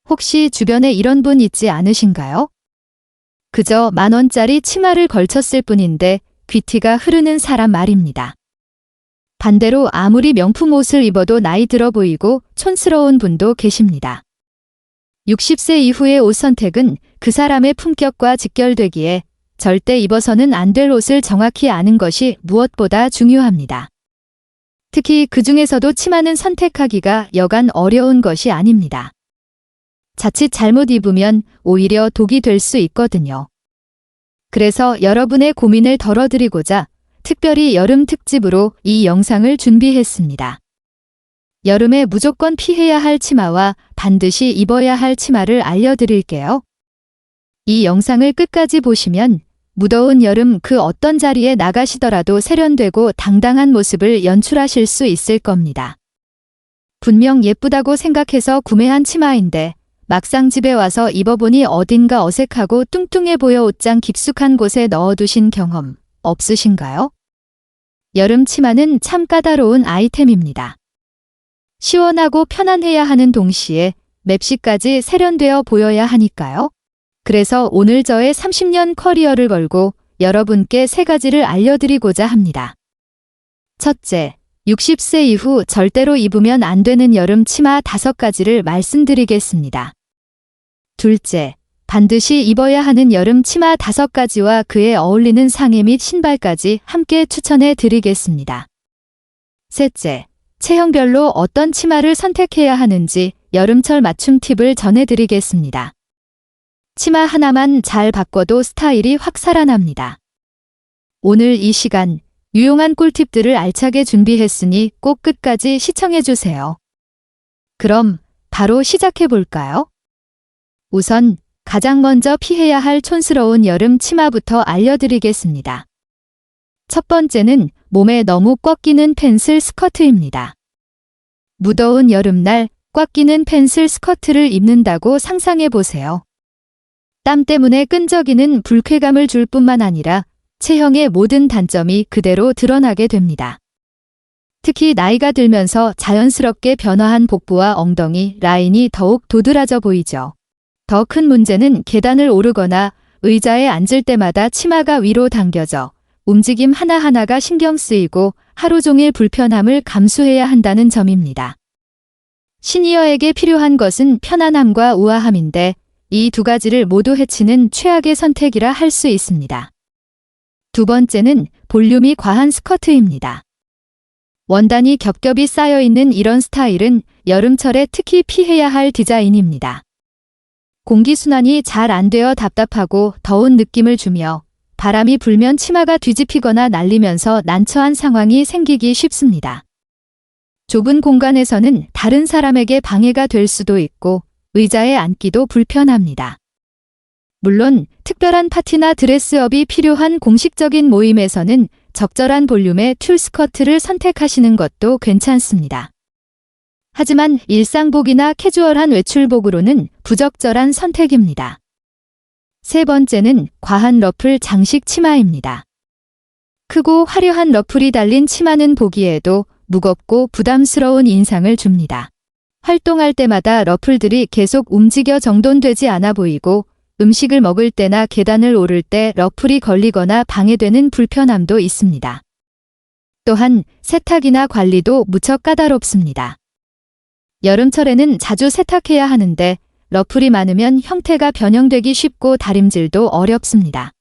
혹시 주변에 이런 분 있지 않으신가요? 그저 10,000원짜리 치마를 걸쳤을 뿐인데 귀티가 흐르는 사람 말입니다. 반대로 아무리 명품 옷을 입어도 나이 들어 보이고 촌스러운 분도 계십니다. 60세 이후의 옷 선택은 그 사람의 품격과 직결되기에 절대 입어서는 안 될 옷을 정확히 아는 것이 무엇보다 중요합니다. 특히 그 중에서도 치마는 선택하기가 여간 어려운 것이 아닙니다. 자칫 잘못 입으면 오히려 독이 될 수 있거든요. 그래서 여러분의 고민을 덜어드리고자 특별히 여름 특집으로 이 영상을 준비했습니다. 여름에 무조건 피해야 할 치마와 반드시 입어야 할 치마를 알려드릴게요. 이 영상을 끝까지 보시면 무더운 여름 그 어떤 자리에 나가시더라도 세련되고 당당한 모습을 연출하실 수 있을 겁니다. 분명 예쁘다고 생각해서 구매한 치마인데 막상 집에 와서 입어보니 어딘가 어색하고 뚱뚱해 보여 옷장 깊숙한 곳에 넣어두신 경험 없으신가요? 여름 치마는 참 까다로운 아이템입니다. 시원하고 편안해야 하는 동시에 맵시까지 세련되어 보여야 하니까요. 그래서 오늘 저의 30년 커리어를 걸고 여러분께 3가지를 알려드리고자 합니다. 첫째, 60세 이후 절대로 입으면 안 되는 여름 치마 5가지를 말씀드리겠습니다. 둘째, 반드시 입어야 하는 여름 치마 5가지와 그에 어울리는 상의 및 신발까지 함께 추천해 드리겠습니다. 셋째, 체형별로 어떤 치마를 선택해야 하는지 여름철 맞춤 팁을 전해드리겠습니다. 치마 하나만 잘 바꿔도 스타일이 확 살아납니다. 오늘 이 시간 유용한 꿀팁들을 알차게 준비했으니 꼭 끝까지 시청해주세요. 그럼 바로 시작해볼까요? 우선 가장 먼저 피해야 할 촌스러운 여름 치마부터 알려드리겠습니다. 첫 번째는 몸에 너무 꽉 끼는 펜슬 스커트입니다. 무더운 여름날 꽉 끼는 펜슬 스커트를 입는다고 상상해보세요. 땀 때문에 끈적이는 불쾌감을 줄 뿐만 아니라 체형의 모든 단점이 그대로 드러나게 됩니다. 특히 나이가 들면서 자연스럽게 변화한 복부와 엉덩이 라인이 더욱 도드라져 보이죠. 더 큰 문제는 계단을 오르거나 의자에 앉을 때마다 치마가 위로 당겨져 움직임 하나하나가 신경 쓰이고 하루 종일 불편함을 감수해야 한다는 점입니다. 시니어에게 필요한 것은 편안함과 우아함인데 이 2가지를 모두 해치는 최악의 선택이라 할 수 있습니다. 두 번째는 볼륨이 과한 스커트입니다. 원단이 겹겹이 쌓여있는 이런 스타일은 여름철에 특히 피해야 할 디자인입니다. 공기순환이 잘 안 되어 답답하고 더운 느낌을 주며 바람이 불면 치마가 뒤집히거나 날리면서 난처한 상황이 생기기 쉽습니다. 좁은 공간에서는 다른 사람에게 방해가 될 수도 있고 의자에 앉기도 불편합니다. 물론 특별한 파티나 드레스업이 필요한 공식적인 모임에서는 적절한 볼륨의 튤 스커트를 선택하시는 것도 괜찮습니다. 하지만 일상복이나 캐주얼한 외출복으로는 부적절한 선택입니다. 세 번째는 과한 러플 장식 치마입니다. 크고 화려한 러플이 달린 치마는 보기에도 무겁고 부담스러운 인상을 줍니다. 활동할 때마다 러플들이 계속 움직여 정돈되지 않아 보이고 음식을 먹을 때나 계단을 오를 때 러플이 걸리거나 방해되는 불편함도 있습니다. 또한 세탁이나 관리도 무척 까다롭습니다. 여름철에는 자주 세탁해야 하는데 러플이 많으면 형태가 변형되기 쉽고 다림질도 어렵습니다.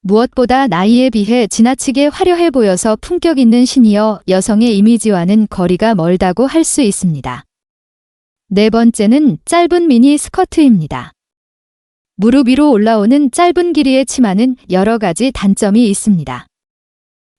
무엇보다 나이에 비해 지나치게 화려해 보여서 품격 있는 시니어 여성의 이미지와는 거리가 멀다고 할 수 있습니다. 네 번째는 짧은 미니 스커트입니다. 무릎 위로 올라오는 짧은 길이의 치마는 여러 가지 단점이 있습니다.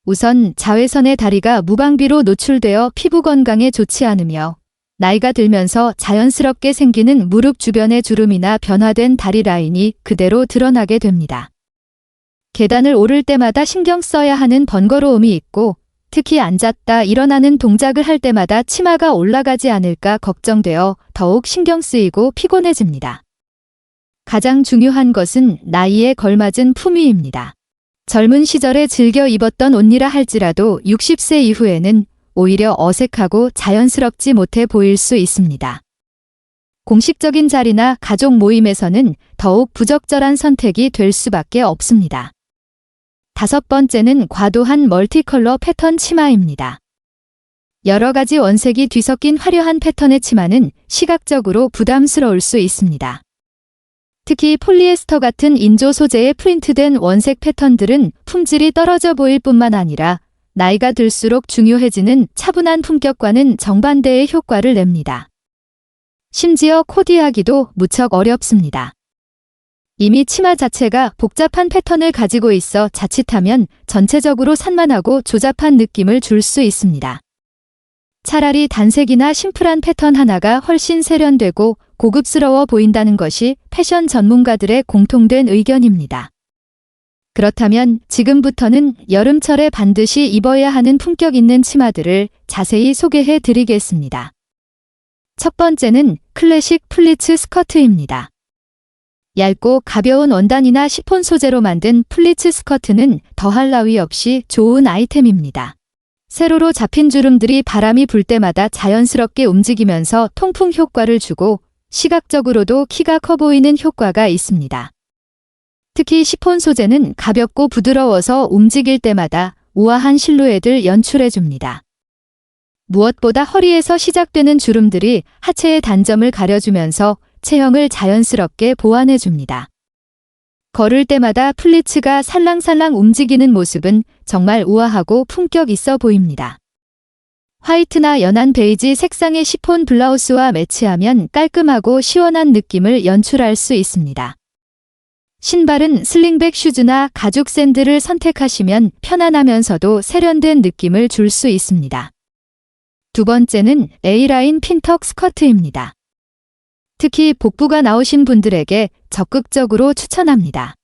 우선 자외선에 다리가 무방비로 노출되어 피부 건강에 좋지 않으며 나이가 들면서 자연스럽게 생기는 무릎 주변의 주름이나 변화된 다리 라인이 그대로 드러나게 됩니다. 계단을 오를 때마다 신경 써야 하는 번거로움이 있고 특히 앉았다 일어나는 동작을 할 때마다 치마가 올라가지 않을까 걱정되어 더욱 신경 쓰이고 피곤해집니다. 가장 중요한 것은 나이에 걸맞은 품위입니다. 젊은 시절에 즐겨 입었던 옷이라 할지라도 60세 이후에는 오히려 어색하고 자연스럽지 못해 보일 수 있습니다. 공식적인 자리나 가족 모임에서는 더욱 부적절한 선택이 될 수밖에 없습니다. 5번째는 과도한 멀티컬러 패턴 치마입니다. 여러 가지 원색이 뒤섞인 화려한 패턴의 치마는 시각적으로 부담스러울 수 있습니다. 특히 폴리에스터 같은 인조 소재의 프린트된 원색 패턴들은 품질이 떨어져 보일 뿐만 아니라 나이가 들수록 중요해지는 차분한 품격과는 정반대의 효과를 냅니다. 심지어 코디하기도 무척 어렵습니다. 이미 치마 자체가 복잡한 패턴을 가지고 있어 자칫하면 전체적으로 산만하고 조잡한 느낌을 줄 수 있습니다. 차라리 단색이나 심플한 패턴 하나가 훨씬 세련되고 고급스러워 보인다는 것이 패션 전문가들의 공통된 의견입니다. 그렇다면 지금부터는 여름철에 반드시 입어야 하는 품격 있는 치마들을 자세히 소개해 드리겠습니다. 첫 번째는 클래식 플리츠 스커트입니다. 얇고 가벼운 원단이나 시폰 소재로 만든 플리츠 스커트는 더할 나위 없이 좋은 아이템입니다. 세로로 잡힌 주름들이 바람이 불 때마다 자연스럽게 움직이면서 통풍 효과를 주고 시각적으로도 키가 커 보이는 효과가 있습니다. 특히 시폰 소재는 가볍고 부드러워서 움직일 때마다 우아한 실루엣을 연출해줍니다. 무엇보다 허리에서 시작되는 주름들이 하체의 단점을 가려주면서 체형을 자연스럽게 보완해줍니다. 걸을 때마다 플리츠가 살랑살랑 움직이는 모습은 정말 우아하고 품격 있어 보입니다. 화이트나 연한 베이지 색상의 시폰 블라우스와 매치하면 깔끔하고 시원한 느낌을 연출할 수 있습니다. 신발은 슬링백 슈즈나 가죽 샌들을 선택하시면 편안하면서도 세련된 느낌을 줄 수 있습니다. 두 번째는 A라인 핀턱 스커트입니다. 특히 복부가 나오신 분들에게 적극적으로 추천합니다.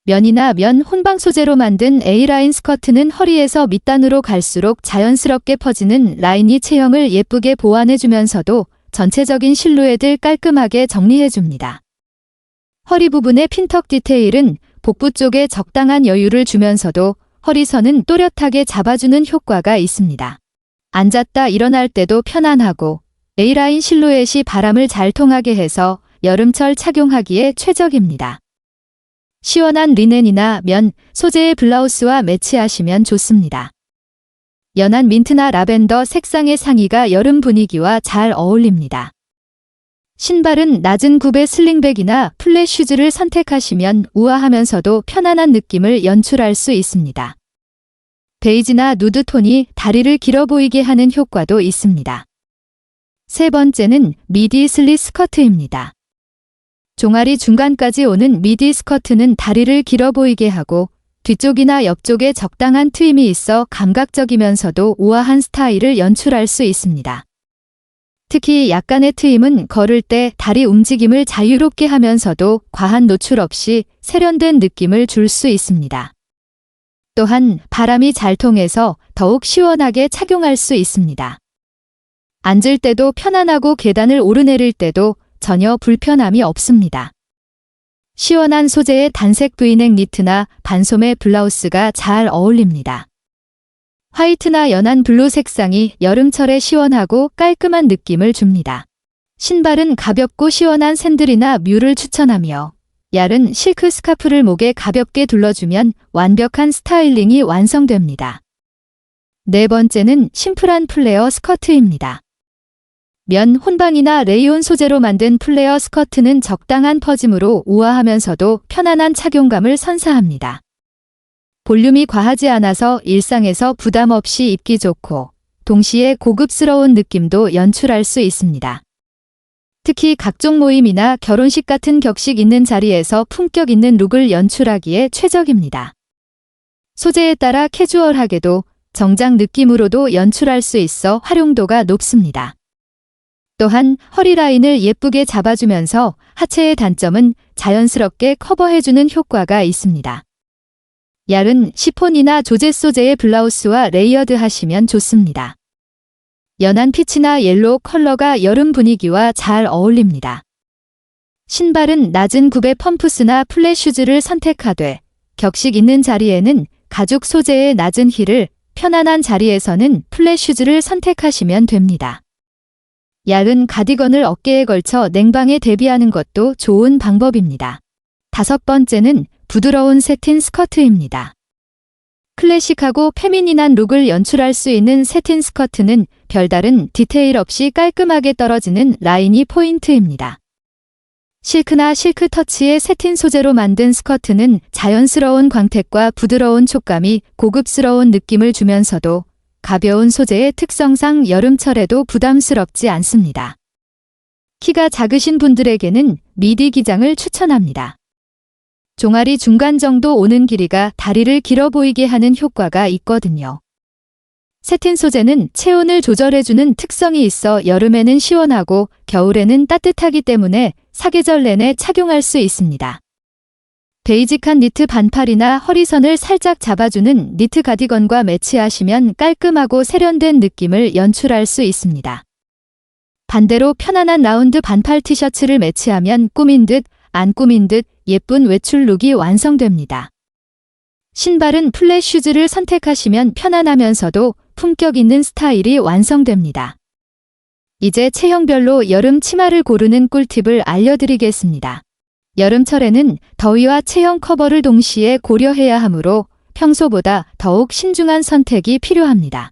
면이나 면 혼방 소재로 만든 A라인 스커트는 허리에서 밑단으로 갈수록 자연스럽게 퍼지는 라인이 체형을 예쁘게 보완해주면서도 전체적인 실루엣을 깔끔하게 정리해줍니다. 허리 부분의 핀턱 디테일은 복부 쪽에 적당한 여유를 주면서도 허리선은 또렷하게 잡아주는 효과가 있습니다. 앉았다 일어날 때도 편안하고 A라인 실루엣이 바람을 잘 통하게 해서 여름철 착용하기에 최적입니다. 시원한 리넨이나 면, 소재의 블라우스와 매치하시면 좋습니다. 연한 민트나 라벤더 색상의 상의가 여름 분위기와 잘 어울립니다. 신발은 낮은 굽의 슬링백이나 플랫 슈즈를 선택하시면 우아하면서도 편안한 느낌을 연출할 수 있습니다. 베이지나 누드톤이 다리를 길어 보이게 하는 효과도 있습니다. 세 번째는 미디 슬릿 스커트입니다. 종아리 중간까지 오는 미디 스커트는 다리를 길어 보이게 하고 뒤쪽이나 옆쪽에 적당한 트임이 있어 감각적이면서도 우아한 스타일을 연출할 수 있습니다. 특히 약간의 트임은 걸을 때 다리 움직임을 자유롭게 하면서도 과한 노출 없이 세련된 느낌을 줄 수 있습니다. 또한 바람이 잘 통해서 더욱 시원하게 착용할 수 있습니다. 앉을 때도 편안하고 계단을 오르내릴 때도 전혀 불편함이 없습니다. 시원한 소재의 단색 브이넥 니트나 반소매 블라우스가 잘 어울립니다. 화이트나 연한 블루 색상이 여름철에 시원하고 깔끔한 느낌을 줍니다. 신발은 가볍고 시원한 샌들이나 뮤를 추천하며 얇은 실크 스카프를 목에 가볍게 둘러주면 완벽한 스타일링이 완성됩니다. 네 번째는 심플한 플레어 스커트입니다. 면 혼방이나 레이온 소재로 만든 플레어 스커트는 적당한 퍼짐으로 우아하면서도 편안한 착용감을 선사합니다. 볼륨이 과하지 않아서 일상에서 부담 없이 입기 좋고 동시에 고급스러운 느낌도 연출할 수 있습니다. 특히 각종 모임이나 결혼식 같은 격식 있는 자리에서 품격 있는 룩을 연출하기에 최적입니다. 소재에 따라 캐주얼하게도 정장 느낌으로도 연출할 수 있어 활용도가 높습니다. 또한 허리 라인을 예쁘게 잡아주면서 하체의 단점은 자연스럽게 커버해주는 효과가 있습니다. 얇은 시폰이나 조제 소재의 블라우스와 레이어드 하시면 좋습니다. 연한 피치나 옐로우 컬러가 여름 분위기와 잘 어울립니다. 신발은 낮은 굽의 펌프스나 플랫 슈즈를 선택하되 격식 있는 자리에는 가죽 소재의 낮은 힐을, 편안한 자리에서는 플랫 슈즈를 선택하시면 됩니다. 얇은 가디건을 어깨에 걸쳐 냉방에 대비하는 것도 좋은 방법입니다. 5번째는 부드러운 세틴 스커트입니다. 클래식하고 페미닌한 룩을 연출할 수 있는 세틴 스커트는 별다른 디테일 없이 깔끔하게 떨어지는 라인이 포인트입니다. 실크나 실크 터치의 세틴 소재로 만든 스커트는 자연스러운 광택과 부드러운 촉감이 고급스러운 느낌을 주면서도 가벼운 소재의 특성상 여름철에도 부담스럽지 않습니다. 키가 작으신 분들에게는 미디 기장을 추천합니다. 종아리 중간 정도 오는 길이가 다리를 길어 보이게 하는 효과가 있거든요. 세틴 소재는 체온을 조절해주는 특성이 있어 여름에는 시원하고 겨울에는 따뜻하기 때문에 사계절 내내 착용할 수 있습니다. 베이직한 니트 반팔이나 허리선을 살짝 잡아주는 니트 가디건과 매치하시면 깔끔하고 세련된 느낌을 연출할 수 있습니다. 반대로 편안한 라운드 반팔 티셔츠를 매치하면 꾸민 듯 안 꾸민 듯 예쁜 외출 룩이 완성됩니다. 신발은 플랫 슈즈를 선택하시면 편안하면서도 품격 있는 스타일이 완성됩니다. 이제 체형별로 여름 치마를 고르는 꿀팁을 알려드리겠습니다. 여름철에는 더위와 체형 커버를 동시에 고려해야 하므로 평소보다 더욱 신중한 선택이 필요합니다.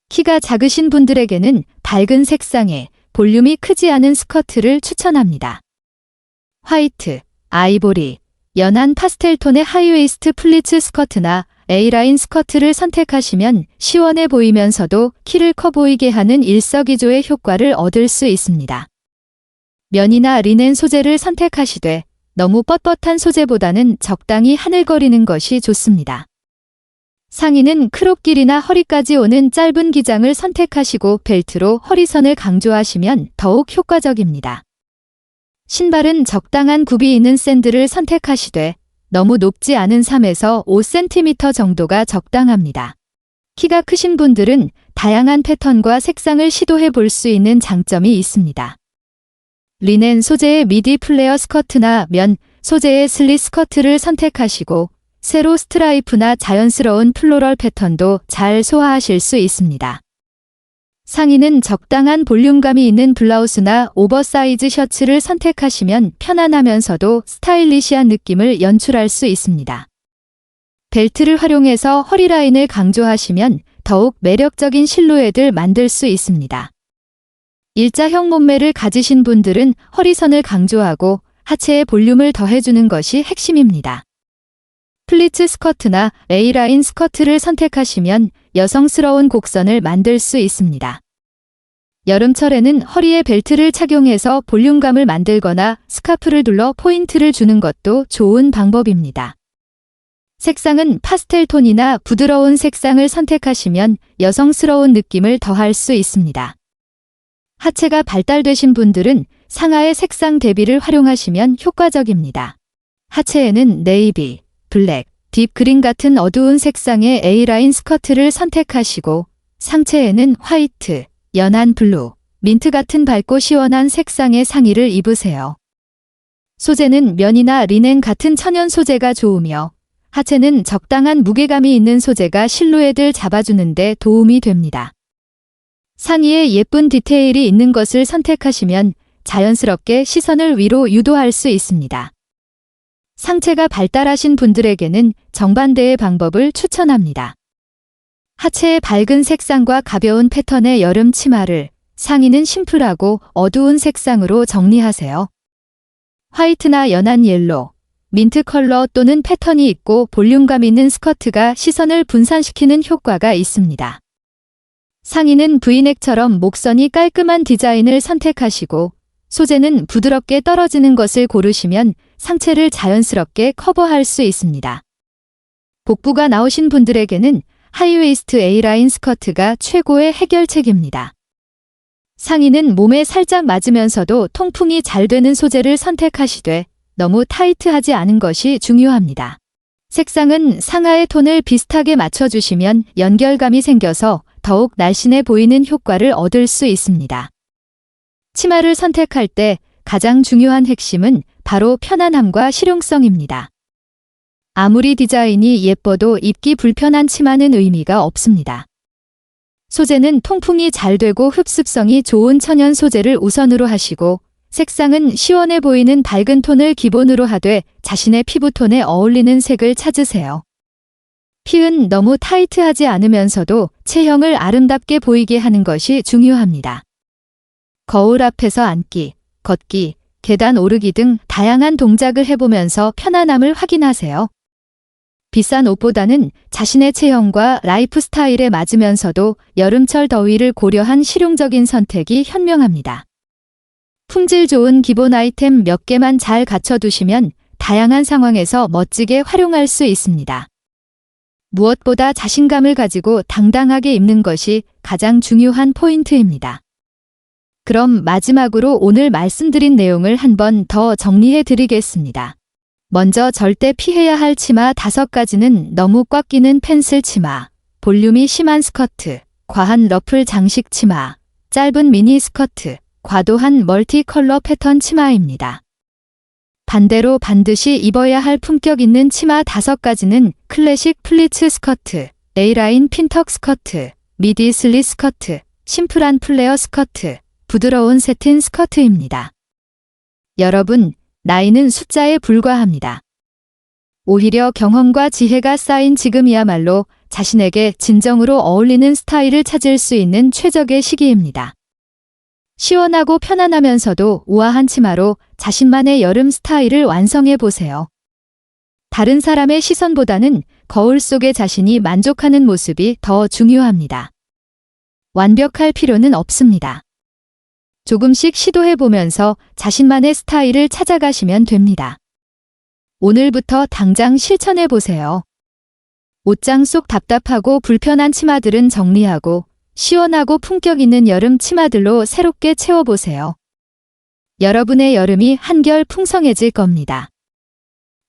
키가 작으신 분들에게는 밝은 색상의 볼륨이 크지 않은 스커트를 추천합니다. 화이트, 아이보리, 연한 파스텔톤의 하이웨이스트 플리츠 스커트나 A라인 스커트를 선택하시면 시원해 보이면서도 키를 커 보이게 하는 일석이조의 효과를 얻을 수 있습니다. 면이나 리넨 소재를 선택하시되 너무 뻣뻣한 소재보다는 적당히 하늘거리는 것이 좋습니다. 상의는 크롭 길이나 허리까지 오는 짧은 기장을 선택하시고 벨트로 허리선을 강조하시면 더욱 효과적입니다. 신발은 적당한 굽이 있는 샌들을 선택하시되 너무 높지 않은 3에서 5cm 정도가 적당합니다. 키가 크신 분들은 다양한 패턴과 색상을 시도해 볼 수 있는 장점이 있습니다. 리넨 소재의 미디 플레어 스커트나 면 소재의 슬릿 스커트를 선택하시고 세로 스트라이프나 자연스러운 플로럴 패턴도 잘 소화하실 수 있습니다. 상의는 적당한 볼륨감이 있는 블라우스나 오버사이즈 셔츠를 선택하시면 편안하면서도 스타일리시한 느낌을 연출할 수 있습니다. 벨트를 활용해서 허리 라인을 강조하시면 더욱 매력적인 실루엣을 만들 수 있습니다. 일자형 몸매를 가지신 분들은 허리선을 강조하고 하체에 볼륨을 더해주는 것이 핵심입니다. 플리츠 스커트나 A라인 스커트를 선택하시면 여성스러운 곡선을 만들 수 있습니다. 여름철에는 허리에 벨트를 착용해서 볼륨감을 만들거나 스카프를 둘러 포인트를 주는 것도 좋은 방법입니다. 색상은 파스텔 톤이나 부드러운 색상을 선택하시면 여성스러운 느낌을 더할 수 있습니다. 하체가 발달되신 분들은 상하의 색상 대비를 활용하시면 효과적입니다. 하체에는 네이비, 블랙, 딥 그린 같은 어두운 색상의 A라인 스커트를 선택하시고 상체에는 화이트, 연한 블루, 민트 같은 밝고 시원한 색상의 상의를 입으세요. 소재는 면이나 리넨 같은 천연 소재가 좋으며 하체는 적당한 무게감이 있는 소재가 실루엣을 잡아주는 데 도움이 됩니다. 상의에 예쁜 디테일이 있는 것을 선택하시면 자연스럽게 시선을 위로 유도할 수 있습니다. 상체가 발달하신 분들에게는 정반대의 방법을 추천합니다. 하체의 밝은 색상과 가벼운 패턴의 여름 치마를 상의는 심플하고 어두운 색상으로 정리하세요. 화이트나 연한 옐로, 민트 컬러 또는 패턴이 있고 볼륨감 있는 스커트가 시선을 분산시키는 효과가 있습니다. 상의는 브이넥처럼 목선이 깔끔한 디자인을 선택하시고 소재는 부드럽게 떨어지는 것을 고르시면 상체를 자연스럽게 커버할 수 있습니다. 복부가 나오신 분들에게는 하이웨이스트 A라인 스커트가 최고의 해결책입니다. 상의는 몸에 살짝 맞으면서도 통풍이 잘 되는 소재를 선택하시되 너무 타이트하지 않은 것이 중요합니다. 색상은 상하의 톤을 비슷하게 맞춰주시면 연결감이 생겨서 더욱 날씬해 보이는 효과를 얻을 수 있습니다. 치마를 선택할 때 가장 중요한 핵심은 바로 편안함과 실용성입니다. 아무리 디자인이 예뻐도 입기 불편한 치마는 의미가 없습니다. 소재는 통풍이 잘 되고 흡습성이 좋은 천연 소재를 우선으로 하시고 색상은 시원해 보이는 밝은 톤을 기본으로 하되 자신의 피부톤에 어울리는 색을 찾으세요. 핏은 너무 타이트하지 않으면서도 체형을 아름답게 보이게 하는 것이 중요합니다. 거울 앞에서 앉기, 걷기, 계단 오르기 등 다양한 동작을 해보면서 편안함을 확인하세요. 비싼 옷보다는 자신의 체형과 라이프 스타일에 맞으면서도 여름철 더위를 고려한 실용적인 선택이 현명합니다. 품질 좋은 기본 아이템 몇 개만 잘 갖춰두시면 다양한 상황에서 멋지게 활용할 수 있습니다. 무엇보다 자신감을 가지고 당당하게 입는 것이 가장 중요한 포인트입니다. 그럼 마지막으로 오늘 말씀드린 내용을 한번 더 정리해 드리겠습니다. 먼저 절대 피해야 할 치마 5가지는 너무 꽉 끼는 펜슬 치마, 볼륨이 심한 스커트, 과한 러플 장식 치마, 짧은 미니 스커트, 과도한 멀티 컬러 패턴 치마입니다. 반대로 반드시 입어야 할 품격 있는 치마 5가지는 클래식 플리츠 스커트, A라인 핀턱 스커트, 미디 슬릿 스커트, 심플한 플레어 스커트, 부드러운 세틴 스커트입니다. 여러분, 나이는 숫자에 불과합니다. 오히려 경험과 지혜가 쌓인 지금이야말로 자신에게 진정으로 어울리는 스타일을 찾을 수 있는 최적의 시기입니다. 시원하고 편안하면서도 우아한 치마로 자신만의 여름 스타일을 완성해 보세요. 다른 사람의 시선보다는 거울 속의 자신이 만족하는 모습이 더 중요합니다. 완벽할 필요는 없습니다. 조금씩 시도해 보면서 자신만의 스타일을 찾아가시면 됩니다. 오늘부터 당장 실천해 보세요. 옷장 속 답답하고 불편한 치마들은 정리하고 시원하고 품격 있는 여름 치마들로 새롭게 채워보세요. 여러분의 여름이 한결 풍성해질 겁니다.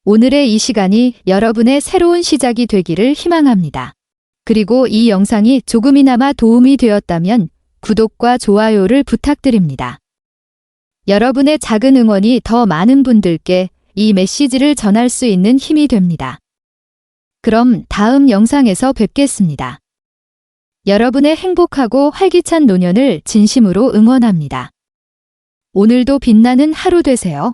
오늘의 이 시간이 여러분의 새로운 시작이 되기를 희망합니다. 그리고 이 영상이 조금이나마 도움이 되었다면 구독과 좋아요를 부탁드립니다. 여러분의 작은 응원이 더 많은 분들께 이 메시지를 전할 수 있는 힘이 됩니다. 그럼 다음 영상에서 뵙겠습니다. 여러분의 행복하고 활기찬 노년을 진심으로 응원합니다. 오늘도 빛나는 하루 되세요.